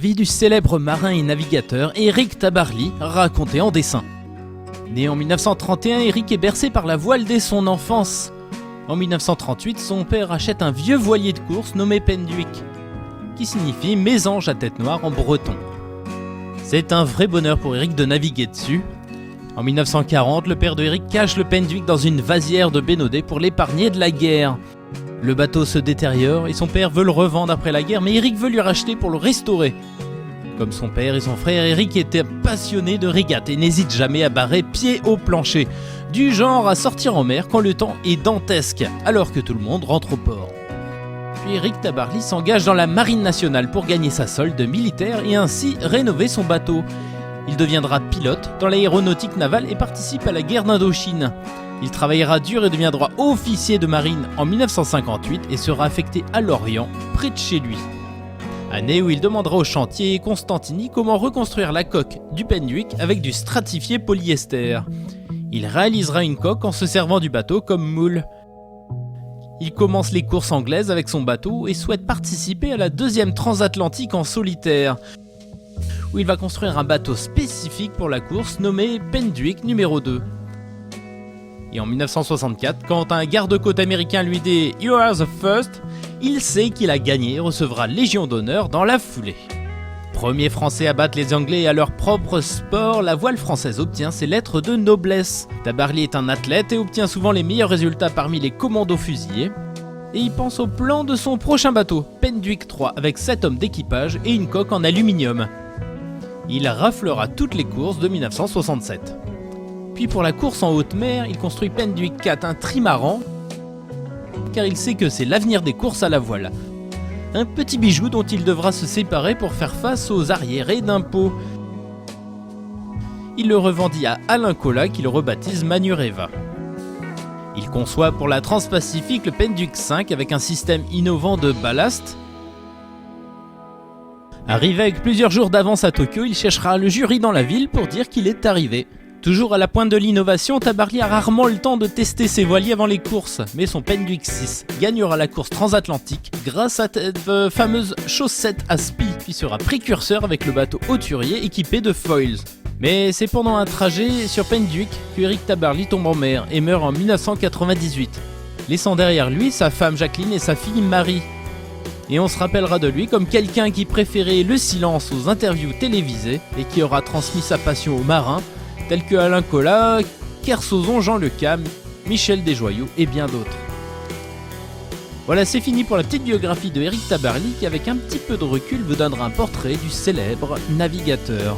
vie du célèbre marin et navigateur Éric Tabarly, raconté en dessin. Né en 1931, Éric est bercé par la voile dès son enfance. En 1938, son père achète un vieux voilier de course nommé Penduic, qui signifie mésange à tête noire en breton. C'est un vrai bonheur pour Éric de naviguer dessus. En 1940, le père de Éric cache le Penduic dans une vasière de Bénodet pour l'épargner de la guerre. Le bateau se détériore et son père veut le revendre après la guerre, mais Éric veut lui racheter pour le restaurer. Comme son père et son frère, Éric était passionné de régate et n'hésite jamais à barrer pied au plancher, du genre à sortir en mer quand le temps est dantesque, alors que tout le monde rentre au port. Puis Éric Tabarly s'engage dans la marine nationale pour gagner sa solde militaire et ainsi rénover son bateau. Il deviendra pilote dans l'aéronautique navale et participe à la guerre d'Indochine. Il travaillera dur et deviendra officier de marine en 1958 et sera affecté à Lorient, près de chez lui. Année où il demandera au chantier Constantini comment reconstruire la coque du Penduic avec du stratifié polyester. Il réalisera une coque en se servant du bateau comme moule. Il commence les courses anglaises avec son bateau et souhaite participer à la deuxième transatlantique en solitaire, où il va construire un bateau spécifique pour la course nommé Penduic numéro 2. Et en 1964, quand un garde-côte américain lui dit « You are the first », il sait qu'il a gagné et recevra Légion d'honneur dans la foulée. Premier français à battre les Anglais à leur propre sport, la voile française obtient ses lettres de noblesse. Tabarly est un athlète et obtient souvent les meilleurs résultats parmi les commandos fusiliers. Et il pense au plan de son prochain bateau, Penduic 3, avec 7 hommes d'équipage et une coque en aluminium. Il raflera toutes les courses de 1967. Puis pour la course en haute mer, il construit Penduic 4, un trimaran, car il sait que c'est l'avenir des courses à la voile. Un petit bijou dont il devra se séparer pour faire face aux arriérés d'impôts. Il le revendit à Alain Colas qui le rebaptise Manureva. Il conçoit pour la Transpacifique le Penduic 5 avec un système innovant de ballast. Arrivé avec plusieurs jours d'avance à Tokyo, il cherchera le jury dans la ville pour dire qu'il est arrivé. Toujours à la pointe de l'innovation, Tabarly a rarement le temps de tester ses voiliers avant les courses, mais son Penduic 6 gagnera la course transatlantique grâce à cette fameuse chaussette à spi qui sera précurseur avec le bateau hauturier équipé de foils. Mais c'est pendant un trajet sur Penduic que Éric Tabarly tombe en mer et meurt en 1998, laissant derrière lui sa femme Jacqueline et sa fille Marie. Et on se rappellera de lui comme quelqu'un qui préférait le silence aux interviews télévisées et qui aura transmis sa passion aux marins, tels que Alain Colas, Kersozon, Jean Lecam, Michel Desjoyaux et bien d'autres. Voilà, c'est fini pour la petite biographie de Éric Tabarly qui, avec un petit peu de recul, vous donnera un portrait du célèbre navigateur.